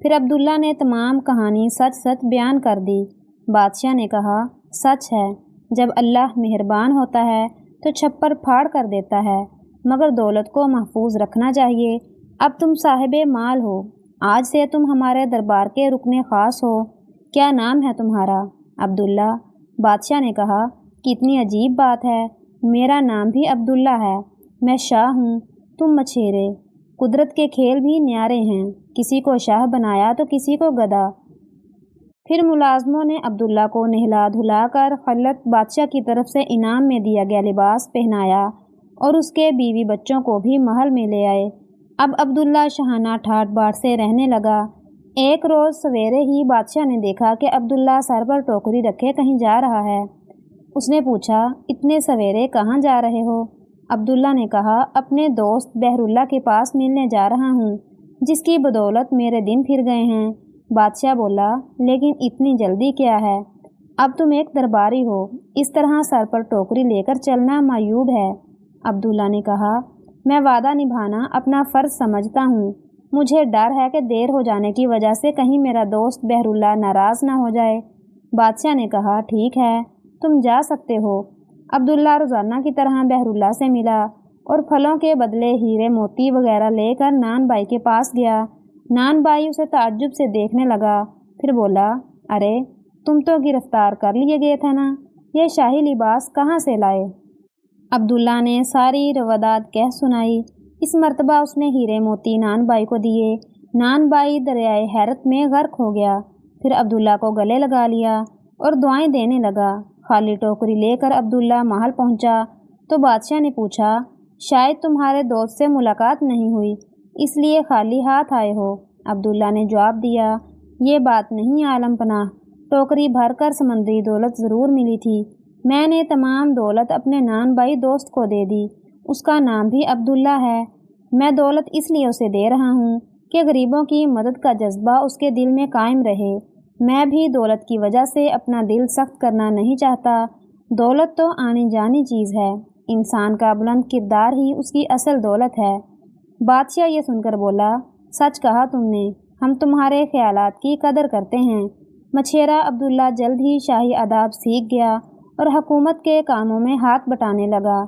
پھر عبداللہ نے تمام کہانی سچ سچ بیان کر دی۔ بادشاہ نے کہا، سچ ہے، جب اللہ مہربان ہوتا ہے تو چھپر پھاڑ کر دیتا ہے، مگر دولت کو محفوظ رکھنا چاہیے۔ اب تم صاحب مال ہو، آج سے تم ہمارے دربار کے رکن خاص ہو۔ کیا نام ہے تمہارا؟ عبداللہ۔ بادشاہ نے کہا، کتنی عجیب بات ہے، میرا نام بھی عبداللہ ہے، میں شاہ ہوں، تم مچھیرے۔ قدرت کے کھیل بھی نیارے ہیں، کسی کو شاہ بنایا تو کسی کو گدھا۔ پھر ملازموں نے عبداللہ کو نہلا دھلا کر خلعت بادشاہ کی طرف سے انعام میں دیا گیا لباس پہنایا اور اس کے بیوی بچوں کو بھی محل میں لے آئے۔ اب عبداللہ شاہانہ ٹھاٹ باٹ سے رہنے لگا۔ ایک روز سویرے ہی بادشاہ نے دیکھا کہ عبداللہ سر پر ٹوکری رکھے کہیں جا رہا ہے۔ اس نے پوچھا، اتنے سویرے کہاں جا رہے ہو؟ عبداللہ نے کہا، اپنے دوست بحراللہ کے پاس ملنے جا رہا ہوں، جس کی بدولت میرے دن پھر گئے ہیں۔ بادشاہ بولا، لیکن اتنی جلدی کیا ہے؟ اب تم ایک درباری ہو، اس طرح سر پر ٹوکری لے کر چلنا معیوب ہے۔ عبداللہ نے کہا، میں وعدہ نبھانا اپنا فرض سمجھتا ہوں، مجھے ڈر ہے کہ دیر ہو جانے کی وجہ سے کہیں میرا دوست بحراللہ ناراض نہ ہو جائے۔ بادشاہ نے کہا، ٹھیک ہے، تم جا سکتے ہو۔ عبداللہ روزانہ کی طرح بحراللہ سے ملا اور پھلوں کے بدلے ہیرے موتی وغیرہ لے کر نان بائی کے پاس گیا۔ نان بائی اسے تعجب سے دیکھنے لگا، پھر بولا، ارے تم تو گرفتار کر لیے گئے تھے نا، یہ شاہی لباس کہاں سے لائے؟ عبداللہ نے ساری روادات کہہ سنائی۔ اس مرتبہ اس نے ہیرے موتی نان بائی کو دیے۔ نان بائی دریائے حیرت میں غرق ہو گیا، پھر عبداللہ کو گلے لگا لیا اور دعائیں دینے لگا۔ خالی ٹوکری لے کر عبداللہ محل پہنچا تو بادشاہ نے پوچھا، شاید تمہارے دوست سے ملاقات نہیں ہوئی، اس لیے خالی ہاتھ آئے ہو؟ عبداللہ نے جواب دیا، یہ بات نہیں عالم پناہ، ٹوکری بھر کر سمندری دولت ضرور ملی تھی، میں نے تمام دولت اپنے نان بائی دوست کو دے دی، اس کا نام بھی عبداللہ ہے۔ میں دولت اس لیے اسے دے رہا ہوں کہ غریبوں کی مدد کا جذبہ اس کے دل میں قائم رہے۔ میں بھی دولت کی وجہ سے اپنا دل سخت کرنا نہیں چاہتا۔ دولت تو آنی جانی چیز ہے، انسان کا بلند کردار ہی اس کی اصل دولت ہے۔ بادشاہ یہ سن کر بولا، سچ کہا تم نے، ہم تمہارے خیالات کی قدر کرتے ہیں۔ مچھیرا عبداللہ جلد ہی شاہی آداب سیکھ گیا اور حکومت کے کاموں میں ہاتھ بٹانے لگا۔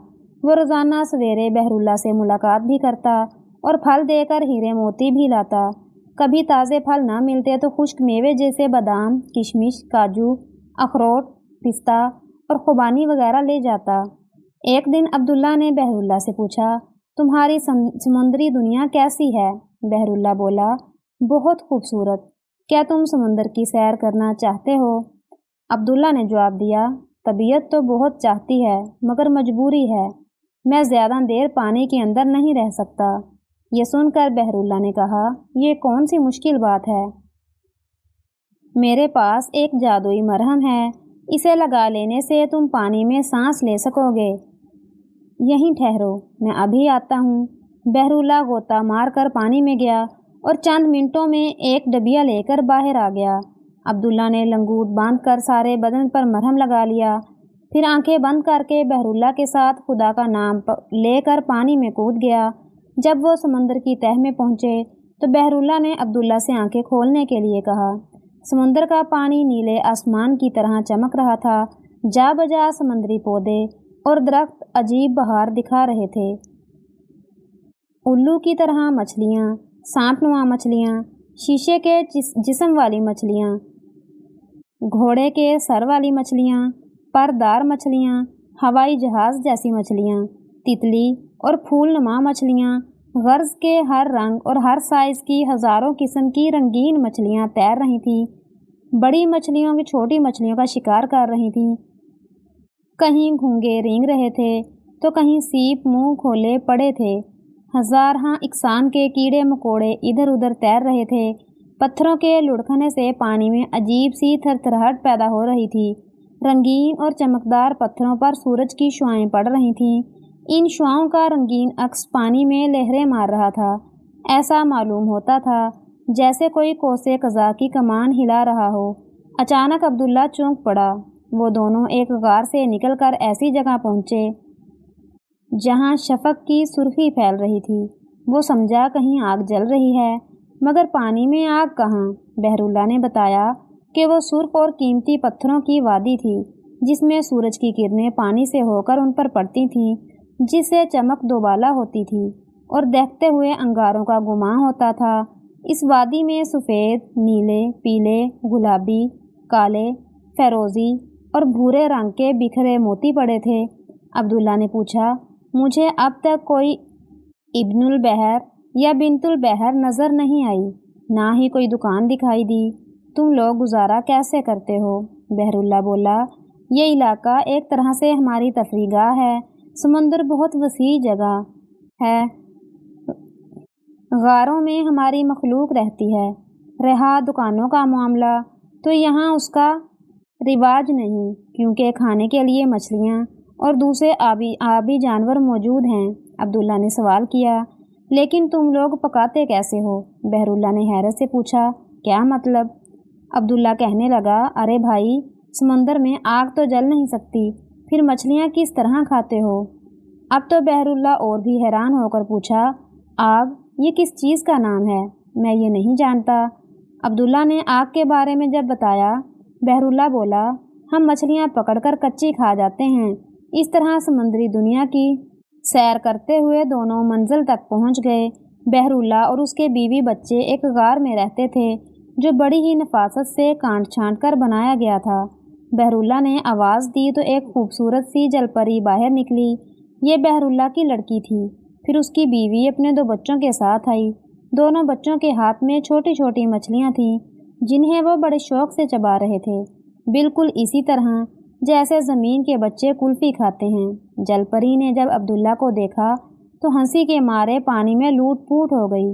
وہ روزانہ سویرے بحراللہ سے ملاقات بھی کرتا اور پھل دے کر ہیرے موتی بھی لاتا۔ کبھی تازے پھل نہ ملتے تو خشک میوے جیسے بادام، کشمش، کاجو، اخروٹ، پستہ اور خوبانی وغیرہ لے جاتا۔ ایک دن عبداللہ نے بحراللہ سے پوچھا، تمہاری سمندری دنیا کیسی ہے؟ بحراللہ بولا، بہت خوبصورت، کیا تم سمندر کی سیر کرنا چاہتے ہو؟ عبداللہ نے جواب دیا، طبیعت تو بہت چاہتی ہے مگر مجبوری ہے، میں زیادہ دیر پانی کے اندر نہیں رہ سکتا۔ یہ سن کر بحراللہ نے کہا، یہ کون سی مشکل بات ہے؟ میرے پاس ایک جادوئی مرہم ہے، اسے لگا لینے سے تم پانی میں سانس لے سکو گے۔ یہیں ٹھہرو، میں ابھی آتا ہوں۔ بحراللہ غوطہ مار کر پانی میں گیا اور چند منٹوں میں ایک ڈبیا لے کر باہر آ گیا۔ عبداللہ نے لنگوٹ باندھ کر سارے بدن پر مرہم لگا لیا، پھر آنکھیں بند کر کے بحراللہ کے ساتھ خدا کا نام لے کر پانی میں کود گیا۔ جب وہ سمندر کی تہہ میں پہنچے تو بحراللہ نے عبداللہ سے آنکھیں کھولنے کے لیے کہا۔ سمندر کا پانی نیلے آسمان کی طرح چمک رہا تھا، جا بجا سمندری پودے اور درخت عجیب بہار دکھا رہے تھے۔ الو کی طرح مچھلیاں، سانپ نما مچھلیاں، شیشے کے جسم والی مچھلیاں، گھوڑے کے سر والی مچھلیاں، پردار مچھلیاں، ہوائی جہاز جیسی مچھلیاں، تتلی اور پھول نما مچھلیاں، غرض کے ہر رنگ اور ہر سائز کی ہزاروں قسم کی رنگین مچھلیاں تیر رہی تھیں، بڑی مچھلیوں کی چھوٹی مچھلیوں کا شکار کر رہی تھیں۔ کہیں گھونگے رینگ رہے تھے تو کہیں سیپ منہ کھولے پڑے تھے۔ ہزارہا اقسام کے کیڑے مکوڑے ادھر ادھر تیر رہے تھے۔ پتھروں کے لڑکھنے سے پانی میں عجیب سی تھرتھراہٹ پیدا ہو رہی تھی۔ رنگین اور چمکدار پتھروں پر سورج کی شعاعیں پڑ رہی تھیں، ان شعاؤں کا رنگین عکس پانی میں لہریں مار رہا تھا۔ ایسا معلوم ہوتا تھا جیسے کوئی کوسے قزح کی کمان ہلا رہا ہو۔ اچانک عبداللہ چونک پڑا۔ وہ دونوں ایک غار سے نکل کر ایسی جگہ پہنچے جہاں شفق کی سرخی پھیل رہی تھی۔ وہ سمجھا کہیں آگ جل رہی ہے، مگر پانی میں آگ کہاں؟ بحراللہ نے بتایا کہ وہ سرخ اور قیمتی پتھروں کی وادی تھی جس میں سورج کی کرنیں پانی سے ہو کر ان پر پڑتی تھیں، جس سے چمک دوبالا ہوتی تھی اور دہتے ہوئے انگاروں کا گمان ہوتا تھا۔ اس وادی میں سفید، نیلے، پیلے، گلابی، کالے، فیروزی اور بھورے رنگ کے بکھرے موتی پڑے تھے۔ عبداللہ نے پوچھا، مجھے اب تک کوئی ابن البحر یا بنت البحر نظر نہیں آئی، نہ ہی کوئی دکان دکھائی دی۔ تم لوگ گزارا کیسے کرتے ہو؟ بحراللہ بولا، یہ علاقہ ایک طرح سے ہماری تفریح گاہ ہے۔ سمندر بہت وسیع جگہ ہے، غاروں میں ہماری مخلوق رہتی ہے۔ رہا دکانوں کا معاملہ تو یہاں اس کا رواج نہیں، کیونکہ کھانے کے لیے مچھلیاں اور دوسرے آبی جانور موجود ہیں۔ عبداللہ نے سوال کیا، لیکن تم لوگ پکاتے کیسے ہو؟ بحراللہ نے حیرت سے پوچھا، کیا مطلب؟ عبداللہ کہنے لگا، ارے بھائی، سمندر میں آگ تو جل نہیں سکتی، پھر مچھلیاں کس طرح کھاتے ہو؟ اب تو بحراللہ اور بھی حیران ہو کر پوچھا، آگ یہ کس چیز کا نام ہے؟ میں یہ نہیں جانتا۔ عبداللہ نے آگ کے بارے میں جب بتایا، بحراللہ بولا، ہم مچھلیاں پکڑ کر کچی کھا جاتے ہیں۔ اس طرح سمندری دنیا کی سیر کرتے ہوئے دونوں منزل تک پہنچ گئے۔ بحراللہ اور اس کے بیوی بچے ایک غار میں رہتے تھے جو بڑی ہی نفاست سے کانٹ چھانٹ کر بنایا گیا تھا۔ بحراللہ نے آواز دی تو ایک خوبصورت سی جل پری باہر نکلی۔ یہ بحراللہ کی لڑکی تھی۔ پھر اس کی بیوی اپنے 2 بچوں کے ساتھ آئی۔ دونوں بچوں کے ہاتھ میں چھوٹی چھوٹی مچھلیاں تھیں جنہیں وہ بڑے شوق سے چبا رہے تھے، بالکل اسی طرح جیسے زمین کے بچے کلفی کھاتے ہیں۔ جل پری نے جب عبداللہ کو دیکھا تو ہنسی کے مارے پانی میں لوٹ پوٹ ہو گئی۔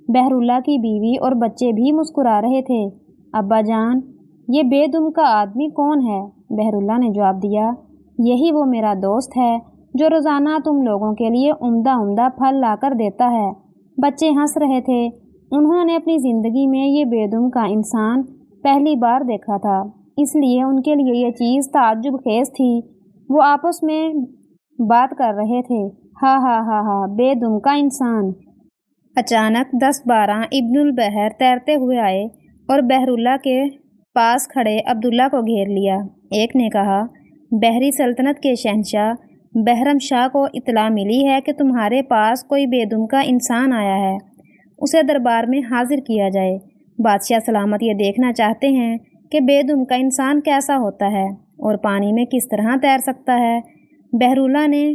بحراللہ کی بیوی اور بچے بھی مسکرا رہے تھے۔ ابا جان، یہ بے دم کا آدمی کون ہے؟ بحراللہ نے جواب دیا، یہی وہ میرا دوست ہے جو روزانہ تم لوگوں کے لیے عمدہ پھل لا کر دیتا ہے۔ بچے ہنس رہے تھے۔ انہوں نے اپنی زندگی میں یہ بے دم کا انسان پہلی بار دیکھا تھا، اس لیے ان کے لیے یہ چیز تعجب خیز تھی۔ وہ آپس میں بات کر رہے تھے، ہا ہا ہا ہا، بے دم کا انسان۔ اچانک 10-12 ابن البحر تیرتے ہوئے آئے اور بحراللہ کے پاس کھڑے عبداللہ کو گھیر لیا۔ ایک نے کہا، بحری سلطنت کے شہنشاہ بحرم شاہ کو اطلاع ملی ہے کہ تمہارے پاس کوئی بے دم کا انسان آیا ہے، اسے دربار میں حاضر کیا جائے۔ بادشاہ سلامت یہ دیکھنا چاہتے ہیں کہ بے دم کا انسان کیسا ہوتا ہے اور پانی میں کس طرح تیر سکتا ہے۔ بحراللہ نے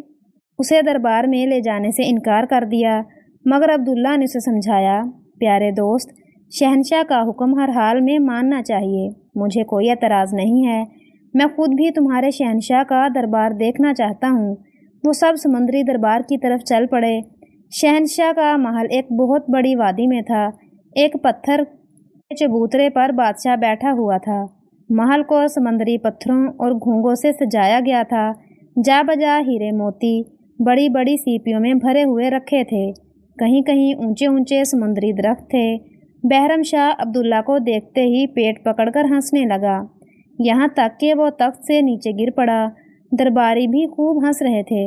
اسے دربار میں لے جانے سے انکار کر دیا، مگر عبداللہ نے اسے سمجھایا، پیارے دوست، شہنشاہ کا حکم ہر حال میں ماننا چاہیے۔ مجھے کوئی اعتراض نہیں ہے، میں خود بھی تمہارے شہنشاہ کا دربار دیکھنا چاہتا ہوں۔ وہ سب سمندری دربار کی طرف چل پڑے۔ شہنشاہ کا محل ایک بہت بڑی وادی میں تھا۔ ایک پتھر کے چبوترے پر بادشاہ بیٹھا ہوا تھا۔ محل کو سمندری پتھروں اور گھونگوں سے سجایا گیا تھا۔ جا بجا ہیرے موتی بڑی بڑی سیپیوں میں بھرے ہوئے رکھے تھے۔ کہیں کہیں اونچے اونچے سمندری درخت تھے۔ بحرم شاہ عبداللہ کو دیکھتے ہی پیٹ پکڑ کر ہنسنے لگا، یہاں تک کہ وہ تخت سے نیچے گر پڑا۔ درباری بھی خوب ہنس رہے تھے۔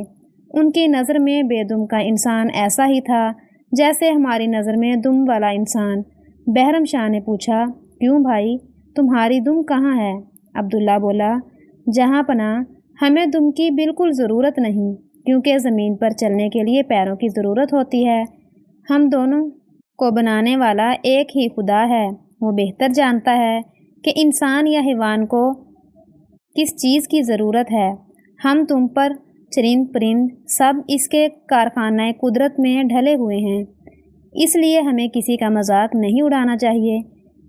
ان کی نظر میں بے دم کا انسان ایسا ہی تھا جیسے ہماری نظر میں دم والا انسان۔ بحرم شاہ نے پوچھا، کیوں بھائی، تمہاری دم کہاں ہے؟ عبداللہ بولا، جہاں پناہ، ہمیں دم کی بالکل ضرورت نہیں، کیونکہ زمین پر چلنے کے لیے پیروں کی ضرورت ہوتی ہے۔ ہم دونوں کو بنانے والا ایک ہی خدا ہے، وہ بہتر جانتا ہے کہ انسان یا حیوان کو کس چیز کی ضرورت ہے۔ ہم تم پر چرند پرند سب اس کے کارخانہ قدرت میں ڈھلے ہوئے ہیں، اس لیے ہمیں کسی کا مذاق نہیں اڑانا چاہیے۔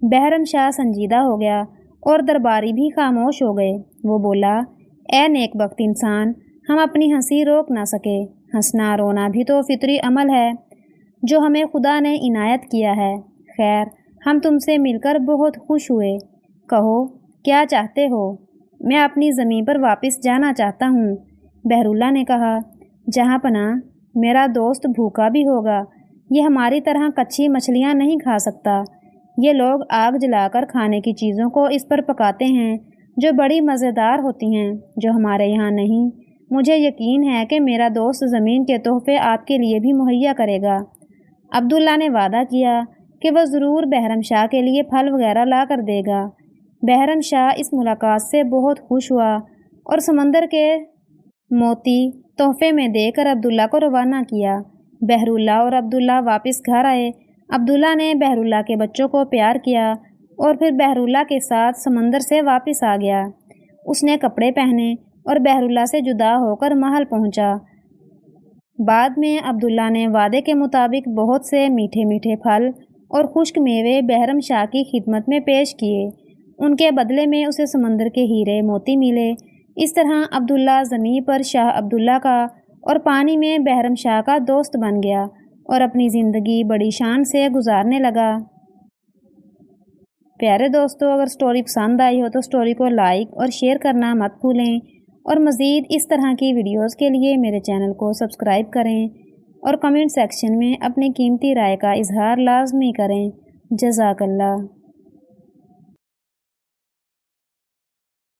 بحرم شاہ سنجیدہ ہو گیا اور درباری بھی خاموش ہو گئے۔ وہ بولا، اے نیک بخت انسان، ہم اپنی ہنسی روک نہ سکے۔ ہنسنا رونا بھی تو فطری عمل ہے جو ہمیں خدا نے عنایت کیا ہے۔ خیر، ہم تم سے مل کر بہت خوش ہوئے۔ کہو، کیا چاہتے ہو؟ میں اپنی زمین پر واپس جانا چاہتا ہوں۔ بحراللہ نے کہا، جہاں پناہ، میرا دوست بھوکا بھی ہوگا، یہ ہماری طرح کچی مچھلیاں نہیں کھا سکتا۔ یہ لوگ آگ جلا کر کھانے کی چیزوں کو اس پر پکاتے ہیں جو بڑی مزیدار ہوتی ہیں، جو ہمارے یہاں نہیں۔ مجھے یقین ہے کہ میرا دوست زمین کے تحفے آپ کے لیے بھی مہیا کرے گا۔ عبداللہ نے وعدہ کیا کہ وہ ضرور بحرم شاہ کے لیے پھل وغیرہ لا کر دے گا۔ بحرم شاہ اس ملاقات سے بہت خوش ہوا اور سمندر کے موتی تحفے میں دے کر عبداللہ کو روانہ کیا۔ بحراللہ اور عبداللہ واپس گھر آئے۔ عبداللہ نے بحراللہ کے بچوں کو پیار کیا اور پھر بحراللہ کے ساتھ سمندر سے واپس آ گیا۔ اس نے کپڑے پہنے اور بحراللہ سے جدا ہو کر محل پہنچا۔ بعد میں عبداللہ نے وعدے کے مطابق بہت سے میٹھے میٹھے پھل اور خشک میوے بحرم شاہ کی خدمت میں پیش کیے۔ ان کے بدلے میں اسے سمندر کے ہیرے موتی ملے۔ اس طرح عبداللہ زمین پر شاہ عبداللہ کا اور پانی میں بحرم شاہ کا دوست بن گیا اور اپنی زندگی بڑی شان سے گزارنے لگا۔ پیارے دوستو، اگر سٹوری پسند آئی ہو تو سٹوری کو لائک اور شیئر کرنا مت بھولیں اور مزید اس طرح کی ویڈیوز کے لیے میرے چینل کو سبسکرائب کریں اور کمنٹ سیکشن میں اپنی قیمتی رائے کا اظہار لازمی کریں۔ جزاک اللہ۔